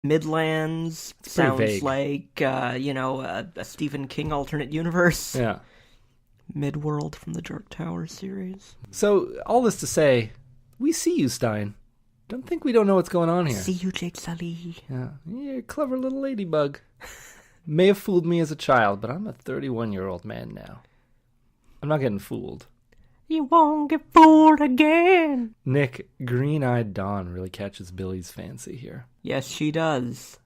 Midlands It's pretty sounds vague. like, a Stephen King alternate universe. Yeah. Midworld from the Dark Tower series. So, all this to say, we see you, Stein. Don't think we don't know what's going on here. See you, Jake Sully. Yeah, you're a clever little ladybug. May have fooled me as a child, but I'm a 31-year-old man now. I'm not getting fooled. You won't get fooled again. Nick, green-eyed Dawn really catches Billy's fancy here. Yes, she does.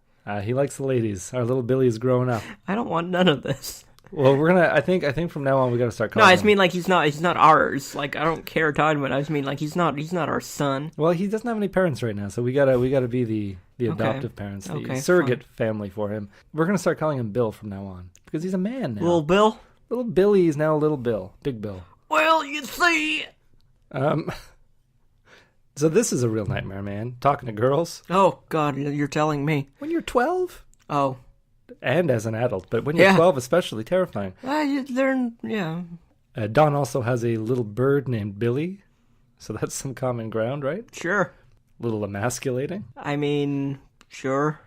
He likes the ladies. Our little Billy is growing up. I don't want none of this. Well, we're gonna. I think from now on we gotta start calling. No, I him. just mean like he's not ours. Like I don't care talking about it. I just mean like he's not our son. Well, he doesn't have any parents right now, so we gotta be the adoptive parents, the surrogate family for him. We're gonna start calling him Bill from now on because he's a man now. Little Bill. Little Billy is now Little Bill, Big Bill. Well, you see. So this is a real nightmare, man. Talking to girls. Oh God, you're telling me. When you're 12. Oh. And as an adult, but when you're 12, especially terrifying. You learn, yeah. Dawn also has a little bird named Billy, so that's some common ground, right? Sure. A little emasculating. I mean, sure.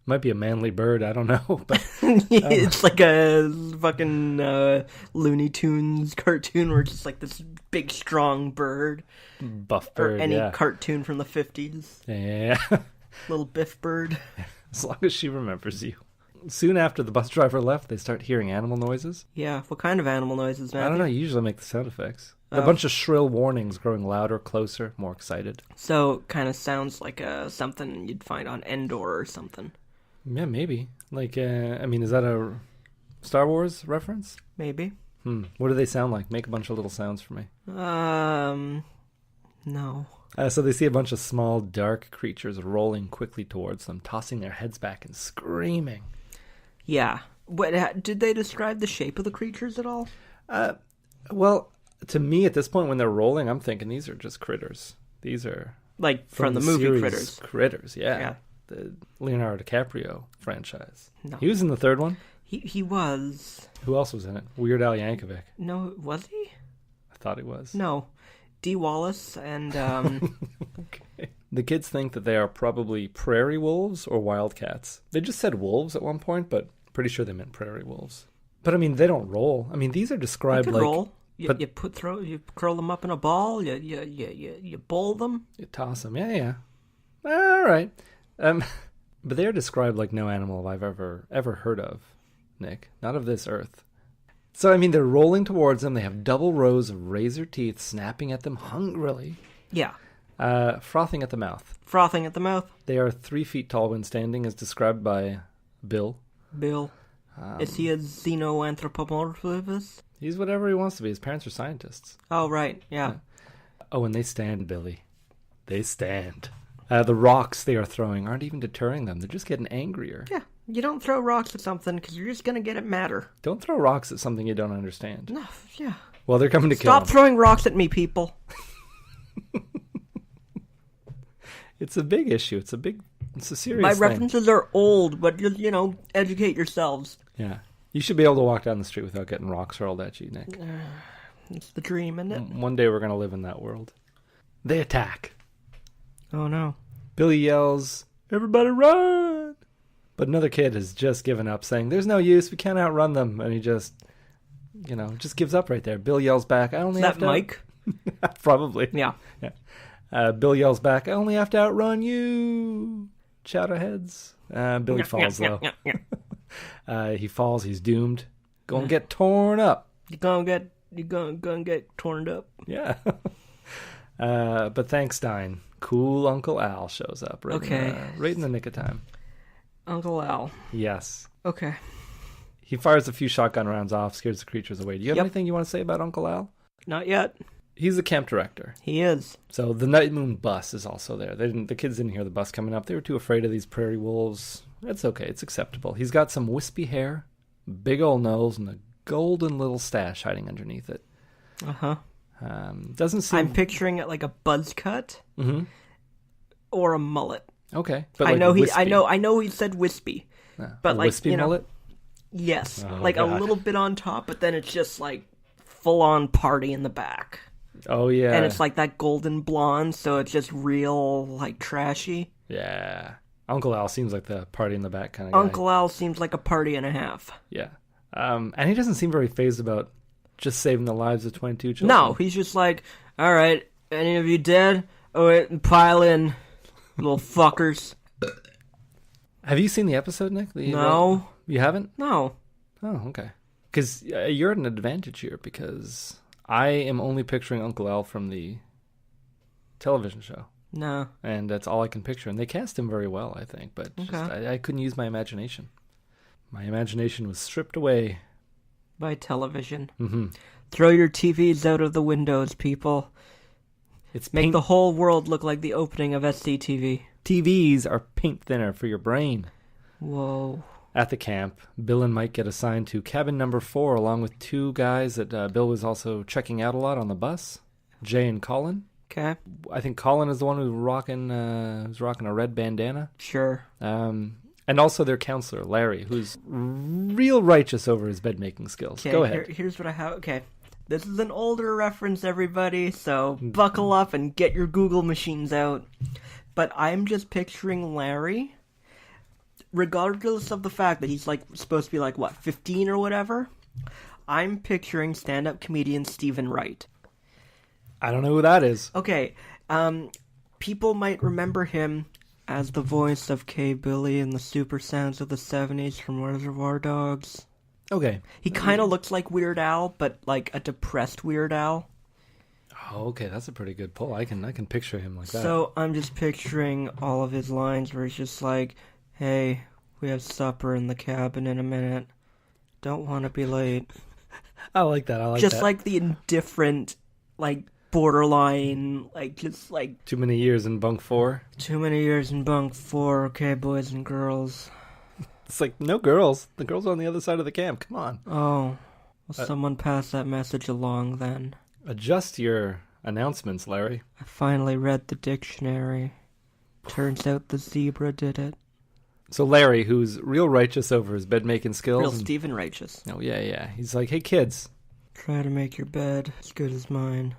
Might be a manly bird, I don't know. But it's like a fucking Looney Tunes cartoon where it's just like this big, strong bird. Buff bird, or any yeah. cartoon from the 50s. Yeah. Little Biff bird. As long as she remembers you. Soon after the bus driver left, they start hearing animal noises. Yeah, what kind of animal noises, man? I don't know, you usually make the sound effects. A bunch of shrill warnings growing louder, closer, more excited. So, kind of sounds like something you'd find on Endor or something. Yeah, maybe. Like, is that a Star Wars reference? Maybe. What do they sound like? Make a bunch of little sounds for me. No. So they see a bunch of small, dark creatures rolling quickly towards them, tossing their heads back and screaming. Yeah. What, did they describe the shape of the creatures at all? Well, to me at this point when they're rolling, I'm thinking these are just critters. These are... Like from the movie series Critters. Critters, yeah. The Leonardo DiCaprio franchise. No. He was in the third one. He was... Who else was in it? Weird Al Yankovic. No, was he? I thought he was. No. Dee Wallace and... Okay. The kids think that they are probably prairie wolves or wildcats. They just said wolves at one point, but pretty sure they meant prairie wolves. But I mean, they don't roll. I mean, these are described like... roll. You curl them up in a ball. You bowl them. You toss them. Yeah. All right. But they are described like no animal I've ever heard of, Nick. Not of this earth. So I mean, they're rolling towards them. They have double rows of razor teeth snapping at them hungrily. Yeah. Frothing at the mouth. Frothing at the mouth. They are 3 feet tall when standing, as described by Bill. Is he a xenoanthropomorphist? He's whatever he wants to be. His parents are scientists. Oh, right. Yeah. Oh, and they stand, Billy. They stand. The rocks they are throwing aren't even deterring them. They're just getting angrier. Yeah. You don't throw rocks at something because you're just going to get it madder. Don't throw rocks at something you don't understand. No, yeah. Well, they're coming to kill Stop him. throwing rocks at me, people. It's a big issue. It's a serious My thing. references are old, but just, educate yourselves. Yeah. You should be able to walk down the street without getting rocks hurled at you, Nick. It's the dream, isn't it? One day we're going to live in that world. They attack. Oh, no. Billy yells, "Everybody run!" But another kid has just given up, saying, "There's no use. We can't outrun them." And he just gives up right there. Bill yells back, "I only have to..." Mike? Probably. Yeah. Bill yells back, "I only have to outrun you." Chowderheads. Billy falls, though. He falls. He's doomed. Gonna get torn up. You're gonna get torn up. Yeah. But thanks, Stein. Cool Uncle Al shows up right in the nick of time. Uncle Al. Yes. Okay. He fires a few shotgun rounds off, scares the creatures away. Do you have anything you want to say about Uncle Al? Not yet. He's the camp director. He is. So the Nightmoon bus is also there. The kids didn't hear the bus coming up. They were too afraid of these prairie wolves. It's okay. It's acceptable. He's got some wispy hair, big old nose, and a golden little stash hiding underneath it. Uh-huh. Doesn't seem... I'm picturing it like a buzz cut or a mullet. Okay. But I wispy. know he said wispy. But wispy mullet? Yes. Oh, like God. a little bit on top, but then it's just like full on party in the back. Oh, yeah. And it's like that golden blonde, so it's just real, like, trashy. Yeah. Uncle Al seems like the party in the back kind of guy. Uncle Al seems like a party and a half. Yeah. And he doesn't seem very fazed about just saving the lives of 22 children. No, he's just like, all right, any of you dead? Oh, wait, pile in, little fuckers. Have you seen the episode, Nick? No. You haven't? No. Oh, okay. Because you're at an advantage here, because I am only picturing Uncle Al from the television show. No. And that's all I can picture. And they cast him very well, I think. But just, I couldn't use my imagination. My imagination was stripped away. By television. Mm-hmm. Throw your TVs out of the windows, people. Make the whole world look like the opening of SCTV. TVs are paint thinner for your brain. Whoa. At the camp, Bill and Mike get assigned to cabin number 4, along with 2 guys that Bill was also checking out a lot on the bus, Jay and Colin. Okay. I think Colin is the one who's rocking a red bandana. Sure. And also their counselor, Larry, who's real righteous over his bed-making skills. Okay, Go ahead. Here's what I have. Okay. This is an older reference, everybody, so buckle up and get your Google machines out. But I'm just picturing Larry, regardless of the fact that he's like supposed to be like, what, 15 or whatever? I'm picturing stand-up comedian Stephen Wright. I don't know who that is. Okay, people might remember him as the voice of K. Billy in the super sounds of the 70s from Reservoir Dogs. Okay. He kind of looks like Weird Al, but like a depressed Weird Al. Oh, okay, that's a pretty good pull. I can picture him like that. So I'm just picturing all of his lines where he's just like, hey, we have supper in the cabin in a minute. Don't want to be late. I like that. Just like the indifferent, like, borderline, like, just like... Too many years in bunk 4? Too many years in bunk 4, okay, boys and girls. It's like, no girls. The girls are on the other side of the camp. Come on. Oh, well, someone pass that message along, then. Adjust your announcements, Larry. I finally read the dictionary. Turns out the zebra did it. So Larry, who's real righteous over his bed-making skills... Real Stephen Righteous. Oh, yeah. He's like, hey, kids. Try to make your bed as good as mine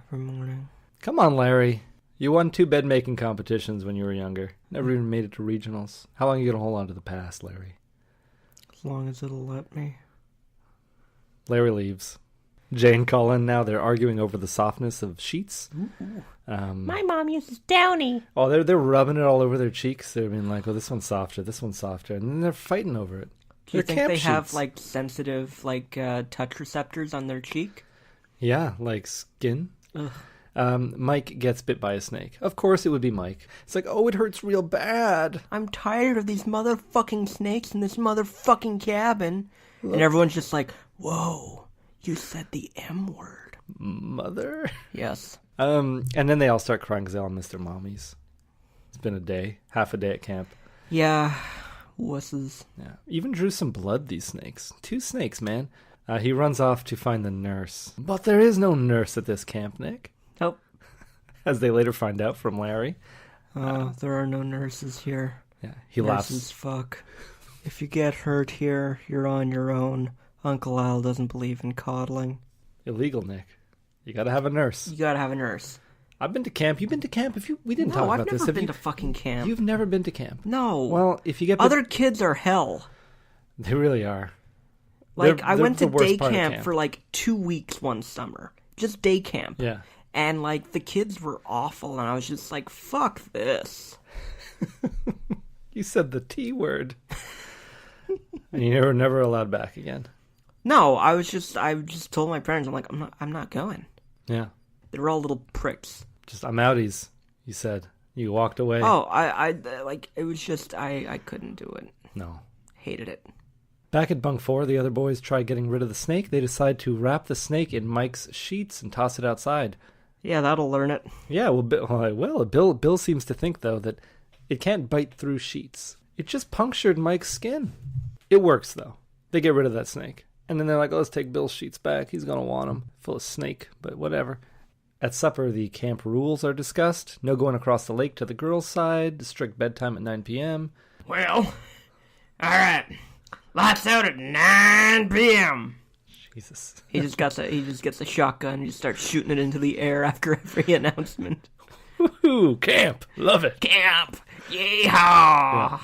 every morning. Come on, Larry. You won 2 bed-making competitions when you were younger. Never even made it to regionals. How long are you going to hold on to the past, Larry? As long as it'll let me. Larry leaves. Jay and Colin, now they're arguing over the softness of sheets. My mom uses Downy. Oh, they're rubbing it all over their cheeks. They're being like, oh, this one's softer, this one's softer. And then they're fighting over it. Do you think they have, like, sensitive, like, touch receptors on their cheek? Yeah, like skin. Ugh. Mike gets bit by a snake. Of course it would be Mike. It's like, oh, it hurts real bad. I'm tired of these motherfucking snakes in this motherfucking cabin. Look. And everyone's just like, whoa, you said the M word. Mother? Yes. And then they all start crying because they all miss their mommies. It's been a day, half a day at camp. Yeah, wusses. Yeah, even drew some blood, these snakes. 2 snakes, man. He runs off to find the nurse. But there is no nurse at this camp, Nick. Nope. As they later find out from Larry. There are no nurses here. Yeah, he laughs. Nurses fuck. If you get hurt here, you're on your own. Uncle Al doesn't believe in coddling. Illegal, Nick. You gotta have a nurse. You gotta have a nurse. I've been to camp. You've been to camp? We didn't talk about this. No, I've never been to fucking camp. You've never been to camp? No. Well, if you get... Other kids are hell. They really are. Like, I went to day camp for, like, 2 weeks one summer. Just day camp. Yeah. And, like, the kids were awful, and I was just like, fuck this. You said the T word. And you were never allowed back again. No, I just told my parents, I'm not going. Yeah. They were all little pricks. I'm outies, you said. You walked away. Oh, I it was just, I couldn't do it. No. Hated it. Back at bunk 4, the other boys try getting rid of the snake. They decide to wrap the snake in Mike's sheets and toss it outside. Yeah, that'll learn it. Yeah, Bill seems to think, though, that it can't bite through sheets. It just punctured Mike's skin. It works, though. They get rid of that snake. And then they're like, oh, let's take Bill's sheets back. He's going to want them. Full of snake, but whatever. At supper, the camp rules are discussed. No going across the lake to the girls' side. Strict bedtime at 9 p.m. Well, all right. Lights out at 9 p.m. Jesus. He just gets a shotgun and just starts shooting it into the air after every announcement. Woohoo! Camp! Love it! Camp! Yeehaw!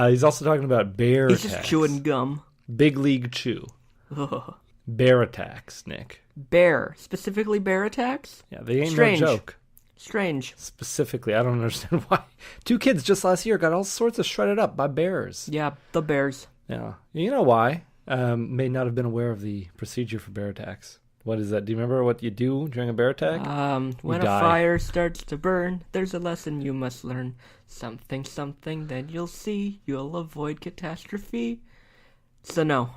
He's also talking about bear He's attacks. just chewing gum. Big League Chew. Ugh. Bear attacks, Nick. Bear. Specifically bear attacks? Yeah, they ain't Strange. no joke. Strange. Specifically, I don't understand why. 2 kids just last year got all sorts of shredded up by bears. Yeah, the bears. Yeah. You know why? May not have been aware of the procedure for bear attacks. What is that? Do you remember what you do during a bear attack? When a die. fire starts to burn, there's a lesson you must learn. Something, something, then you'll see. You'll avoid catastrophe. So no.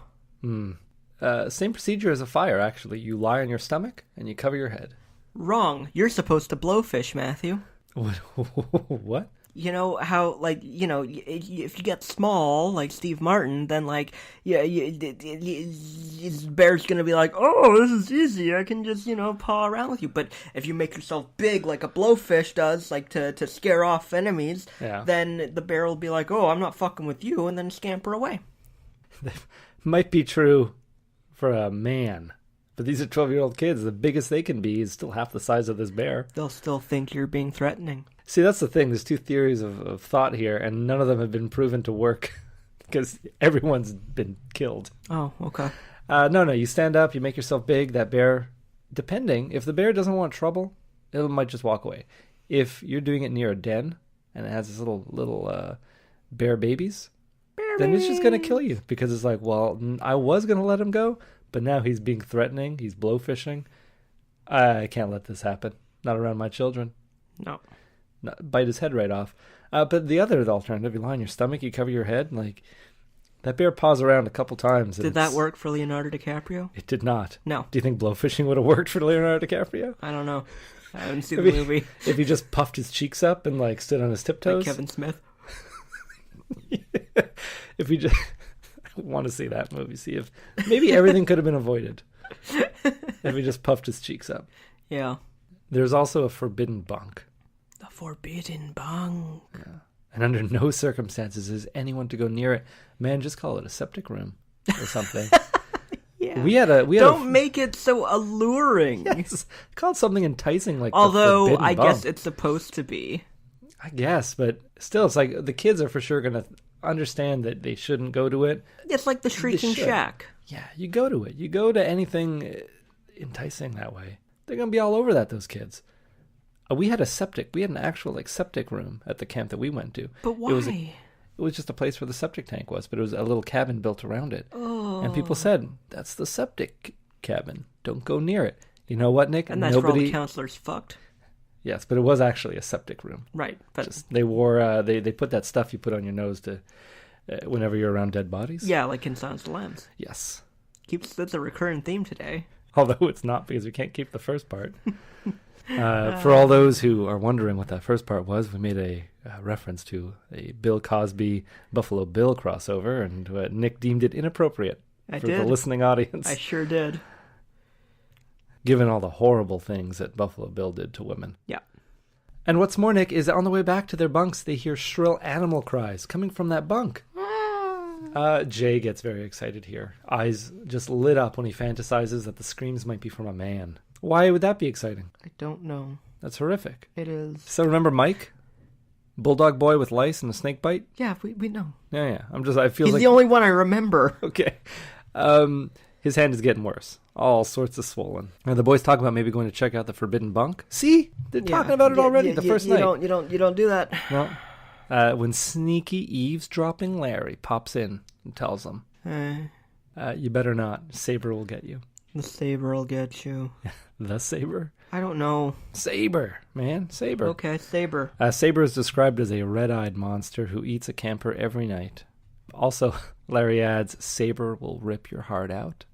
Same procedure as a fire, actually. You lie on your stomach and you cover your head. Wrong. You're supposed to blowfish, Matthew. What? You know how, like, you know, if you get small, like Steve Martin, then, like, yeah, his bear's gonna be like, oh, this is easy, I can just, you know, paw around with you. But if you make yourself big, like a blowfish does, like, to scare off enemies, then the bear will be like, oh, I'm not fucking with you, and then scamper away. Might be true for a man, but these are 12-year-old kids. The biggest they can be is still half the size of this bear. They'll still think you're being threatening. See, that's the thing. There's 2 theories of thought here, and none of them have been proven to work because everyone's been killed. Oh, okay. No, you stand up, you make yourself big. That bear, depending, if the bear doesn't want trouble, it might just walk away. If you're doing it near a den and it has this little bear babies, then it's just going to kill you because it's like, well, I was going to let him go, but now he's being threatening. He's blowfishing. I can't let this happen. Not around my children. No. Bite his head right off. But the other alternative, you lie on your stomach, you cover your head, like that bear paws around a couple times. Did that work for Leonardo DiCaprio? It did not. No. Do you think blowfishing would have worked for Leonardo DiCaprio? I don't know. I haven't seen the movie. If he just puffed his cheeks up and like stood on his tiptoes, like Kevin Smith. If he just, I want to see that movie. See if maybe everything could have been avoided if he just puffed his cheeks up. Yeah. There's also a forbidden bunk. The forbidden bunk. Yeah. And under no circumstances is anyone to go near it. Man, just call it a septic room or something. Yeah. We had Don't make it so alluring. Yes. Call it something enticing like Although, the forbidden I bunk. guess it's supposed to be. I guess, but still, it's like the kids are for sure going to understand that they shouldn't go to it. It's like the Shrieking Shack. Yeah, you go to it. You go to anything enticing that way. They're going to be all over that, those kids. We had an actual like septic room at the camp that we went to. But why? It was just a place where the septic tank was, but it was a little cabin built around it. Oh. And people said, that's the septic cabin. Don't go near it. You know what, Nick? And that's where all the counselors fucked. Yes, but it was actually a septic room. Right. But just, they wore, they put that stuff you put on your nose to, whenever you're around dead bodies. Yeah, like in Silence of the Lambs. Yes. That's a recurring theme today. Although it's not, because we can't keep the first part. For all those who are wondering what that first part was, we made a reference to a Bill Cosby Buffalo Bill crossover, and Nick deemed it inappropriate for the listening audience. I sure did. Given all the horrible things that Buffalo Bill did to women. Yeah. And what's more, Nick, is on the way back to their bunks, they hear shrill animal cries coming from that bunk. Jay gets very excited here. Eyes just lit up when he fantasizes that the screams might be from a man. Why would that be exciting? I don't know. That's horrific. It is. So remember Mike? Bulldog boy with lice and a snake bite? Yeah, we know. Yeah. I feel He's like... the only one I remember. Okay. His hand is getting worse. All sorts of swollen. And the boys talk about maybe going to check out the forbidden bunk. See? They're talking about it already the first night. You don't do that. No. When sneaky eavesdropping Larry pops in and tells them, you better not. Saber will get you. The saber will get you. The saber? I don't know. Saber, man. Saber. Okay, saber. Saber is described as a red-eyed monster who eats a camper every night. Also, Larry adds, Saber will rip your heart out.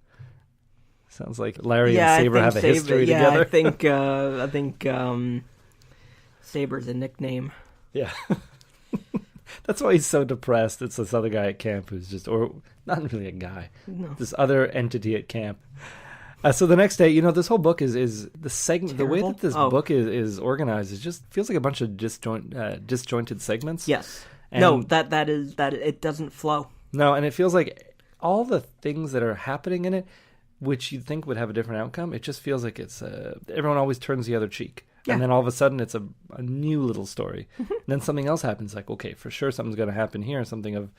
Sounds like Larry and Saber have a history together. I think Saber's a nickname. Yeah. That's why he's so depressed. It's this other guy at camp who's just, or not really a guy, this other entity at camp. So the next day, this whole book is the segment. Terrible? The way that this book is organized, it just feels like a bunch of disjointed segments. Yes. And it doesn't flow. No, and it feels like all the things that are happening in it, which you'd think would have a different outcome, it just feels like it's everyone always turns the other cheek. Yeah. And then all of a sudden it's a new little story. And then something else happens, like, okay, for sure something's going to happen here, something of